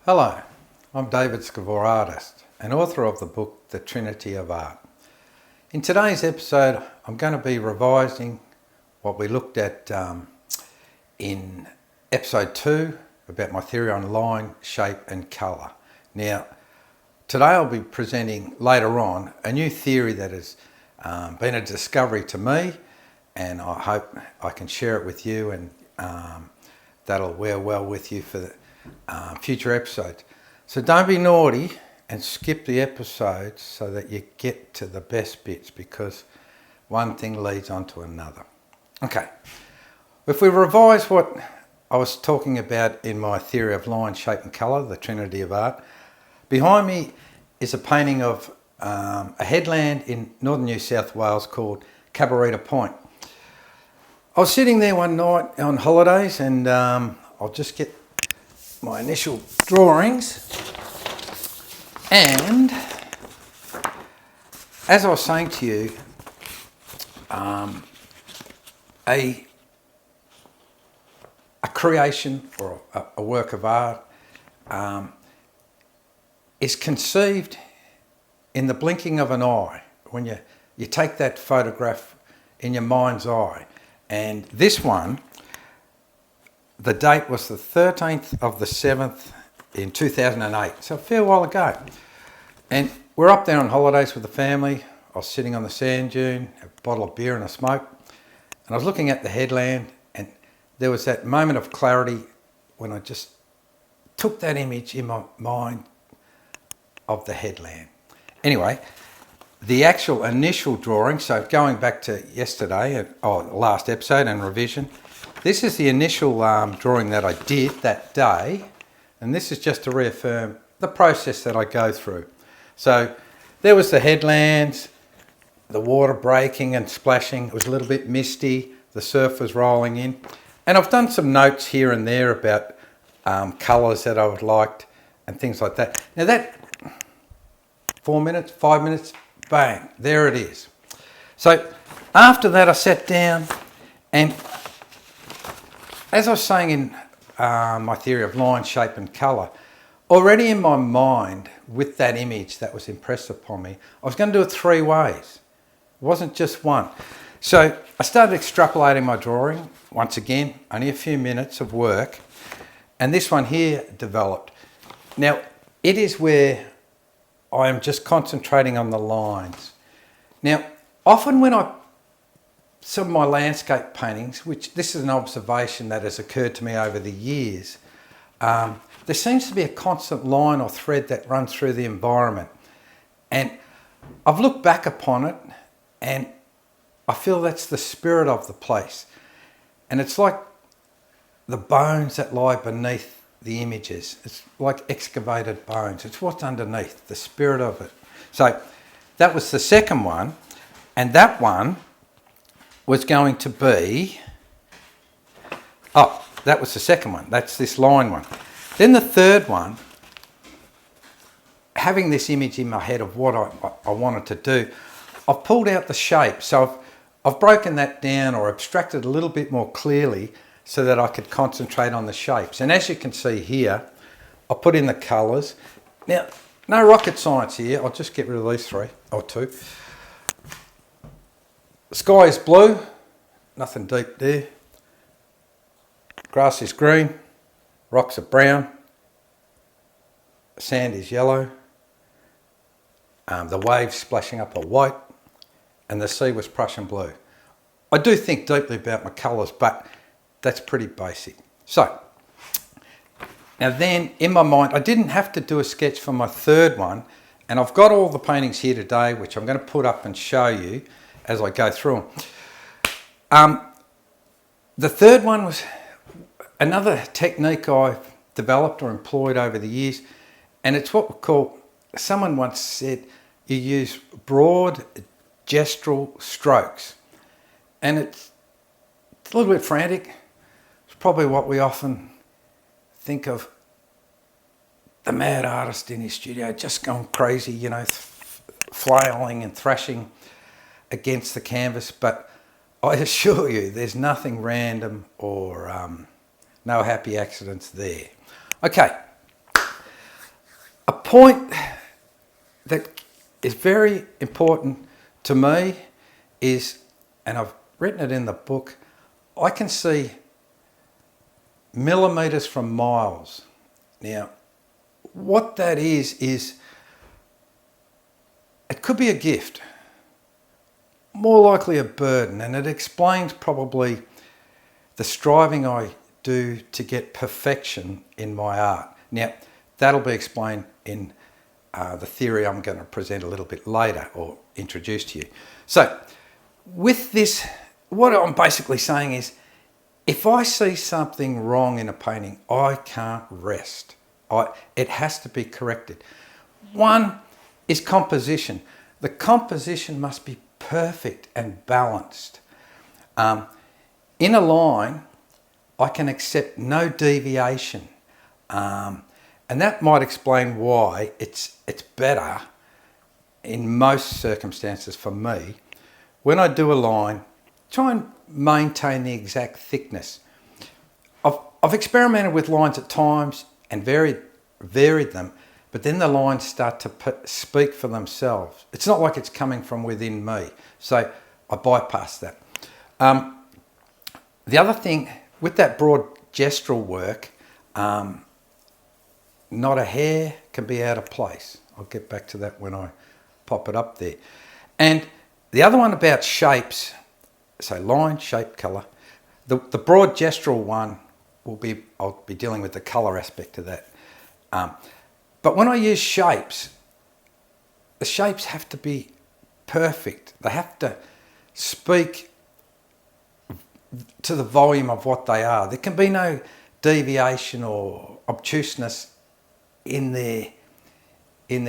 Hello, I'm David Skvor, artist and author of the book The Trinity of Art. In today's episode, I'm going to be revising what we looked at in episode 2 about my theory on line, shape and colour. Now, today I'll be presenting later on a new theory that has been a discovery to me, and I hope I can share it with you, and that'll wear well with you for the future episodes. So don't be naughty and skip the episodes so that you get to the best bits, because one thing leads on to another. Okay, if we revise what I was talking about in my theory of line, shape and colour, the Trinity of Art, behind me is a painting of a headland in northern New South Wales called Cabarita Point. I was sitting there one night on holidays, and I'll just get my initial drawings, and as I was saying to you, a creation or a work of art is conceived in the blinking of an eye, when you take that photograph in your mind's eye. And this one, the date was the 13th of the 7th in 2008, so a fair while ago. And we're up there on holidays with the family. I was sitting on the sand dune, a bottle of beer and a smoke, and I was looking at the headland, and there was that moment of clarity when I just took that image in my mind of the headland. Anyway, the actual initial drawing, so going back to yesterday, last episode and revision, this is the initial drawing that I did that day, and this is just to reaffirm the process that I go through. So there was the headlands, the water breaking and splashing. It was a little bit misty, the surf was rolling in, and I've done some notes here and there about colours that I would liked and things like that. Now that 4 minutes, 5 minutes, bang, there it is. So after that I sat down, and as I was saying in my theory of line, shape and colour, already in my mind with that image that was impressed upon me, I was going to do it 3 ways. It wasn't just one. So I started extrapolating my drawing. Once again, only a few minutes of work, and this one here developed. Now, it is where I am just concentrating on the lines. Now, often when some of my landscape paintings, which this is an observation that has occurred to me over the years, there seems to be a constant line or thread that runs through the environment. And I've looked back upon it, and I feel that's the spirit of the place. And it's like the bones that lie beneath the images. It's like excavated bones. It's what's underneath, the spirit of it. So that was the second one, and that one was going to be, that was the second one. That's this line one. Then the third one, having this image in my head of what I wanted to do, I've pulled out the shape. So I've broken that down or abstracted a little bit more clearly so that I could concentrate on the shapes. And as you can see here, I put in the colours. Now, no rocket science here. I'll just get rid of these 3 or 2. The sky is blue, nothing deep there. Grass is green, rocks are brown, sand is yellow, the waves splashing up are white, and the sea was Prussian blue. I do think deeply about my colours, but that's pretty basic. So, now then in my mind, I didn't have to do a sketch for my third one, and I've got all the paintings here today, which I'm going to put up and show you as I go through them. The third one was another technique I've developed or employed over the years, and it's what we call, someone once said, you use broad gestural strokes. And it's a little bit frantic. It's probably what we often think of the mad artist in his studio, just going crazy, you know, flailing and thrashing against the canvas. But I assure you, there's nothing random or no happy accidents there. Okay, point that is very important to me is, and I've written it in the book, I can see millimetres from miles. Now, what that is it could be a gift, more likely a burden, and it explains probably the striving I do to get perfection in my art. Now, that'll be explained in the theory I'm going to present a little bit later or introduce to you. So, with this, what I'm basically saying is, if I see something wrong in a painting, I can't rest. It has to be corrected. One is composition. The composition must be perfect and balanced. In a line, I can accept no deviation. And that might explain why it's better in most circumstances for me, when I do a line, try and maintain the exact thickness. I've experimented with lines at times and varied them, but then the lines start to speak for themselves. It's not like it's coming from within me, so I bypass that. The other thing, with that broad gestural work, not a hair can be out of place. I'll get back to that when I pop it up there. And the other one about shapes, so line, shape, colour. The broad gestural one I'll be dealing with the colour aspect of that. But when I use shapes, the shapes have to be perfect. They have to speak to the volume of what they are. There can be no deviation or obtuseness in their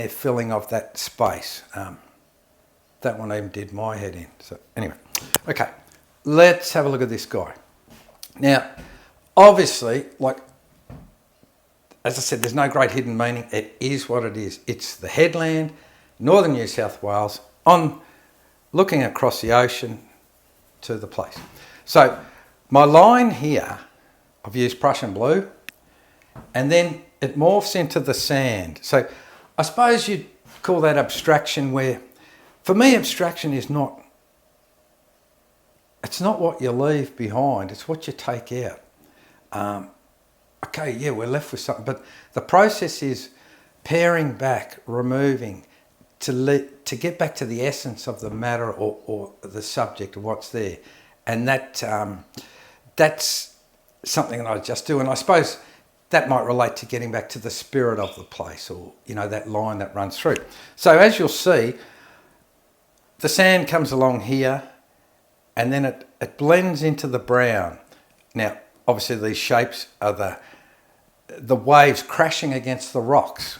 filling of that space. That one even did my head in. So anyway, okay, let's have a look at this guy. Now, obviously, like, as I said, there's no great hidden meaning. It is what it is. It's the headland, northern New South Wales, on looking across the ocean to the place. So my line here, I've used Prussian blue, and then it morphs into the sand. So I suppose you'd call that abstraction, where, for me, abstraction is not, it's not what you leave behind, it's what you take out. Okay, yeah, we're left with something, but the process is paring back, removing, to get back to the essence of the matter or the subject of what's there. And that's something that I just do. And I suppose that might relate to getting back to the spirit of the place, or, you know, that line that runs through. So as you'll see, the sand comes along here, and then it blends into the brown. Now, obviously these shapes are the waves crashing against the rocks.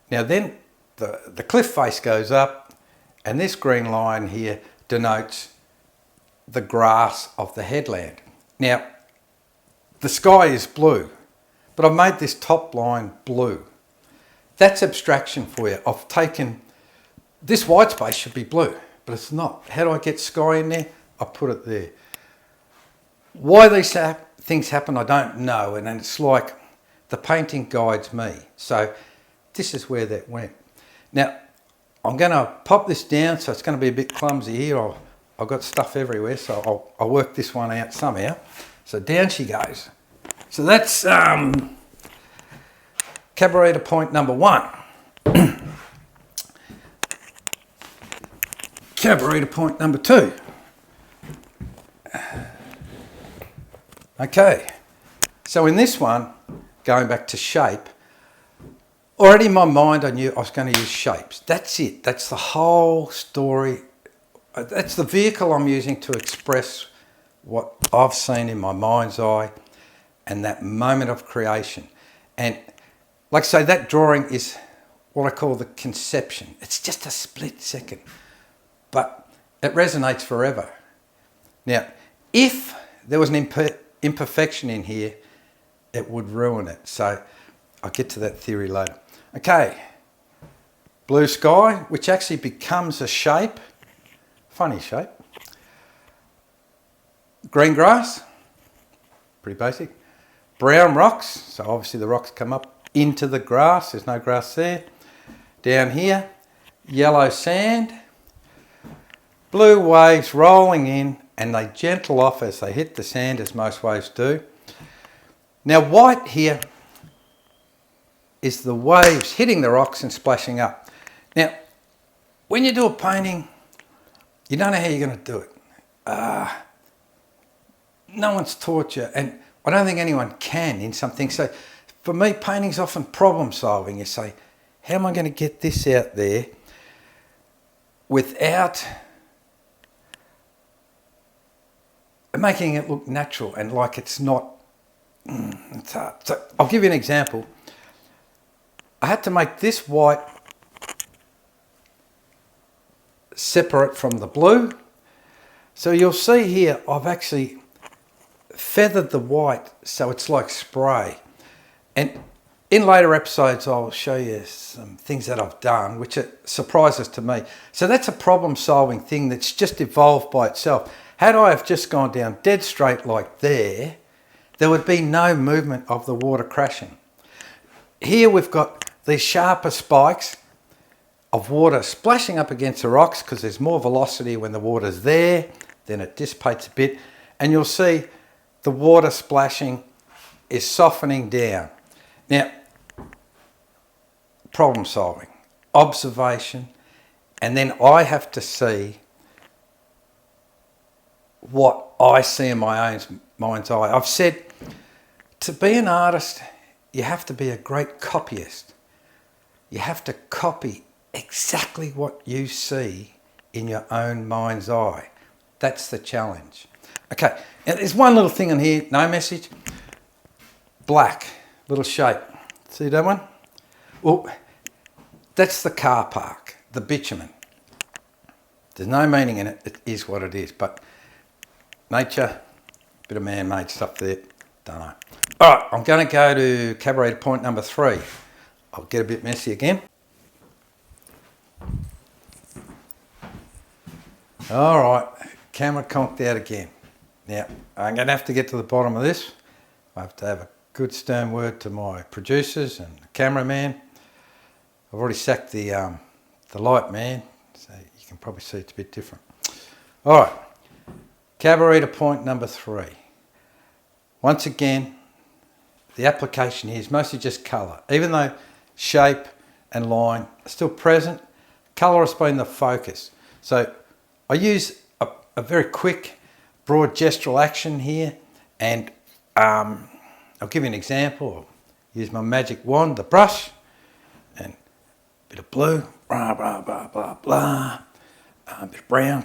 Now then the cliff face goes up, and this green line here denotes the grass of the headland. Now, the sky is blue, but I've made this top line blue. That's abstraction for you. I've taken, this white space should be blue, but it's not. How do I get sky in there? I put it there. Why these things happen, I don't know, and then it's like the painting guides me. So this is where that went. Now, I'm going to pop this down, so it's going to be a bit clumsy here. I've got stuff everywhere, so I'll work this one out somehow. So down she goes. So that's carburetor point number 1. Carburetor point number 2. Okay, so in this one, going back to shape, already in my mind I knew I was going to use shapes. That's it, that's the whole story. That's the vehicle I'm using to express what I've seen in my mind's eye and that moment of creation. And like I say, that drawing is what I call the conception. It's just a split second, but it resonates forever. Now, if there was an imperfection in here, it would ruin it. So I'll get to that theory later. Okay, blue sky, which actually becomes a shape. Funny shape. Green grass, pretty basic. Brown rocks, so obviously the rocks come up into the grass. There's no grass there. Down here, yellow sand, blue waves rolling in, and they gentle off as they hit the sand, as most waves do. Now white here is the waves hitting the rocks and splashing up. Now, when you do a painting, you don't know how you're going to do it. No one's taught you, and I don't think anyone can in something. So for me, painting's often problem solving. You say, how am I going to get this out there without making it look natural and like it's not? It's hard. So I'll give you an example. I had to make this white separate from the blue. So you'll see here, I've actually feathered the white so it's like spray. And in later episodes, I'll show you some things that I've done, which are surprises to me. So that's a problem-solving thing that's just evolved by itself. Had I have just gone down dead straight like there would be no movement of the water crashing. Here we've got these sharper spikes of water splashing up against the rocks because there's more velocity when the water's there, then it dissipates a bit, and you'll see the water splashing is softening down. Now, problem solving, observation, and then I have to see what I see in my own mind's eye. I've said to be an artist, you have to be a great copyist. You have to copy exactly what you see in your own mind's eye. That's the challenge. Okay, now there's one little thing in here, no message. Black, little shape. See that one? Well, that's the car park, the bitumen. There's no meaning in it, it is what it is, but nature, bit of man-made stuff there, don't know. All right, I'm going to go to cabaret point number 3. I'll get a bit messy again. All right, camera conked out again. Now, I'm going to have to get to the bottom of this. I have to have a good stern word to my producers and the cameraman. I've already sacked the light man, so you can probably see it's a bit different. All right, cabaret point number 3. Once again, the application here is mostly just colour. Even though shape and line are still present, colour has been the focus. So I use a very quick, broad gestural action here, and I'll give you an example. I'll use my magic wand, the brush, and a bit of blue, blah, blah, blah, blah, blah, a bit of brown.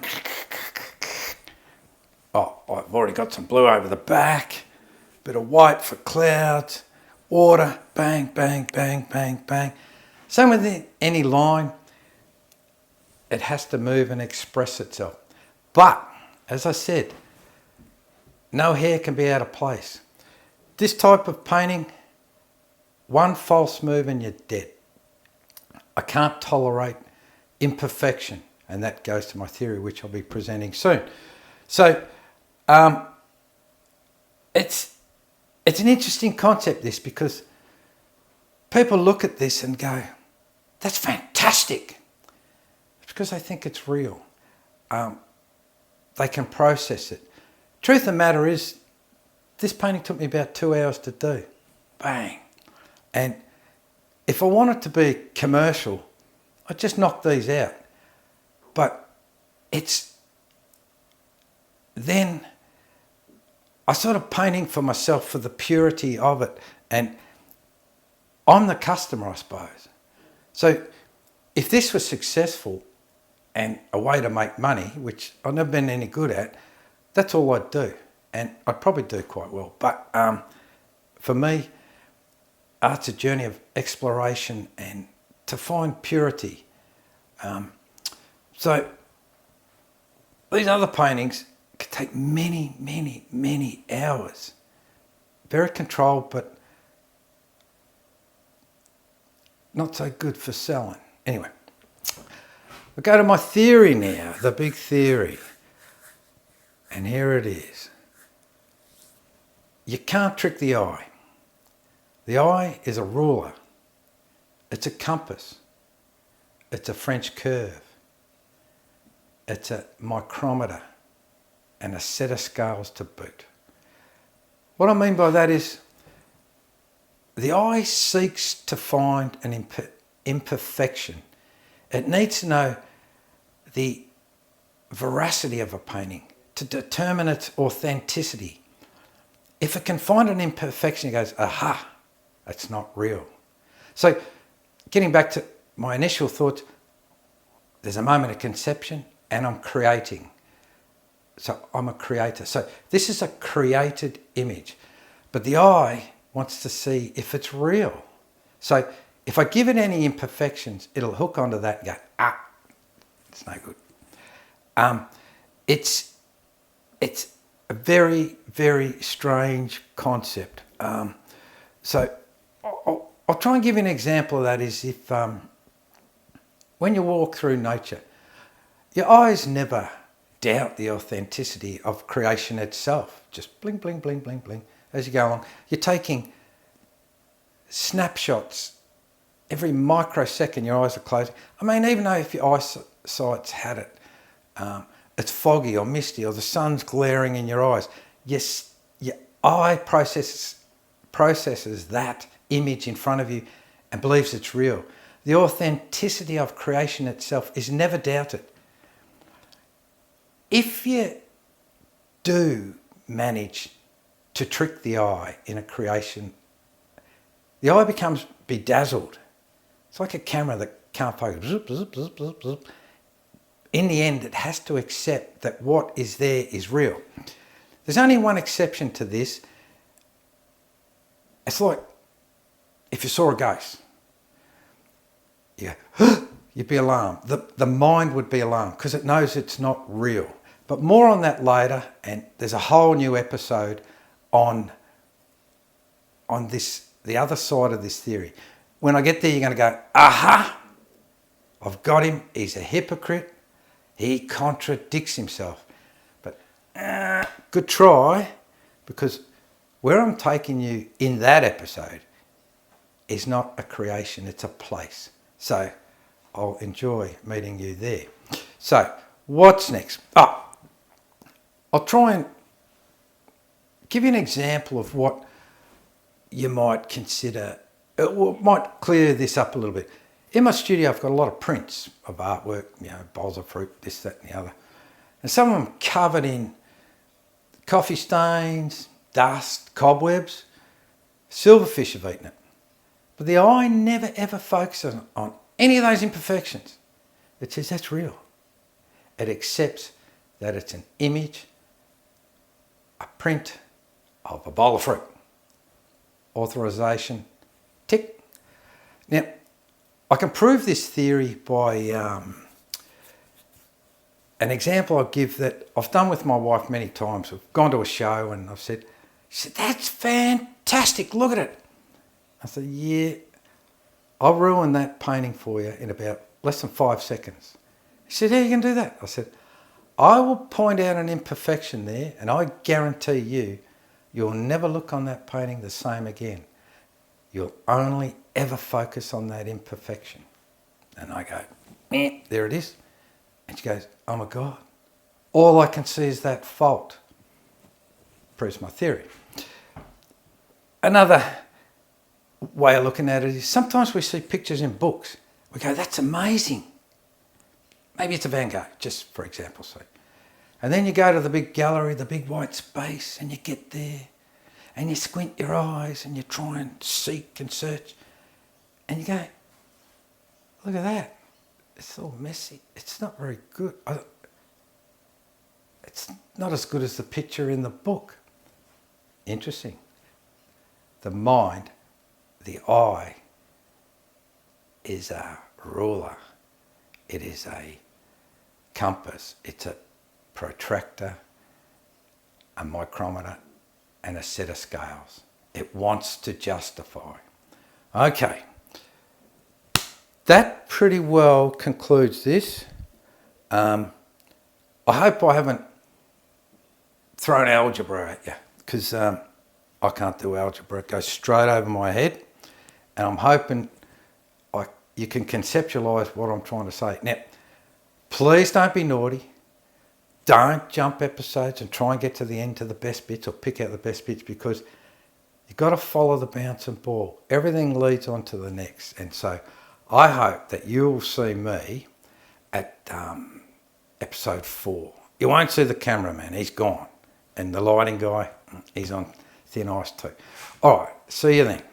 Oh, I've already got some blue over the back, a bit of white for clouds, water, bang, bang, bang, bang, bang. Same with any line, it has to move and express itself. But, as I said, no hair can be out of place. This type of painting, one false move and you're dead. I can't tolerate imperfection, and that goes to my theory, which I'll be presenting soon. So, it's an interesting concept, this, because people look at this and go, that's fantastic. It's because they think it's real. They can process it. Truth of the matter is, this painting took me about 2 hours to do. Bang. And if I wanted to be commercial, I'd just knock these out. But it's then I sort of painting for myself for the purity of it. And I'm the customer, I suppose. So if this was successful and a way to make money, which I've never been any good at, that's all I'd do. And I'd probably do quite well. But for me, art's a journey of exploration and to find purity. So these other paintings could take many, many, many hours. Very controlled, but not so good for selling. Anyway, I'll go to my theory now, the big theory. And here it is. You can't trick the eye. The eye is a ruler. It's a compass. It's a French curve. It's a micrometer and a set of scales to boot. What I mean by that is the eye seeks to find an imperfection. It needs to know the veracity of a painting to determine its authenticity. If it can find an imperfection, it goes, aha, it's not real. So getting back to my initial thoughts, there's a moment of conception and I'm creating. So I'm a creator. So this is a created image, but the eye wants to see if it's real. So if I give it any imperfections, it'll hook onto that and go, it's no good. It's a very, very strange concept. So I'll try and give you an example of that is if when you walk through nature, your eyes never doubt the authenticity of creation itself. Just bling, bling, bling, bling, bling as you go along. You're taking snapshots every microsecond. Your eyes are closing. I mean, even though if your eyesight's had it, it's foggy or misty or the sun's glaring in your eyes, yes, your eye processes that image in front of you and believes it's real. The authenticity of creation itself is never doubted. If you do manage to trick the eye in a creation, the eye becomes bedazzled. It's like a camera that can't focus. Zip, zip, zip, zip, zip. In the end, it has to accept that what is there is real. There's only one exception to this. It's like if you saw a ghost. You'd be alarmed. The mind would be alarmed because it knows it's not real. But more on that later, and there's a whole new episode on this, the other side of this theory. When I get there, you're going to go, aha, I've got him. He's a hypocrite. He contradicts himself. But good try, because where I'm taking you in that episode is not a creation, it's a place. So I'll enjoy meeting you there. So what's next? I'll try and give you an example of what you might consider, might clear this up a little bit. In my studio, I've got a lot of prints of artwork, bowls of fruit, this, that, and the other. And some of them covered in coffee stains, dust, cobwebs. Silverfish have eaten it. But the eye never ever focuses on any of those imperfections. It says that's real. It accepts that it's an image, a print of a bowl of fruit. Authorization, tick. Now, I can prove this theory by an example I give that I've done with my wife many times. We've gone to a show and she said, that's fantastic, look at it. I said, yeah, I'll ruin that painting for you in about less than 5 seconds. She said, how are you going to do that? I said, I will point out an imperfection there and I guarantee you'll never look on that painting the same again. You'll only ever focus on that imperfection. And I go, there it is. And she goes, oh my God, all I can see is that fault. Proves my theory. Another way of looking at it is sometimes we see pictures in books. We go, that's amazing. Maybe it's a Van Gogh, just for example's sake. And then you go to the big gallery, the big white space, and you get there and you squint your eyes and you try and seek and search. And you go, look at that. It's all messy. It's not very good. It's not as good as the picture in the book. Interesting. The mind, the eye, is a ruler. It is a compass. It's a protractor, a micrometer, and a set of scales. It wants to justify. Okay. That pretty well concludes this. I hope I haven't thrown algebra at you, because I can't do algebra. It goes straight over my head. And I'm hoping you can conceptualise what I'm trying to say. Now, please don't be naughty. Don't jump episodes and try and get to the end to the best bits or pick out the best bits, because you've got to follow the bouncing ball. Everything leads on to the next. And so I hope that you'll see me at episode 4. You won't see the cameraman, he's gone. And the lighting guy, he's on thin ice too. All right, see you then.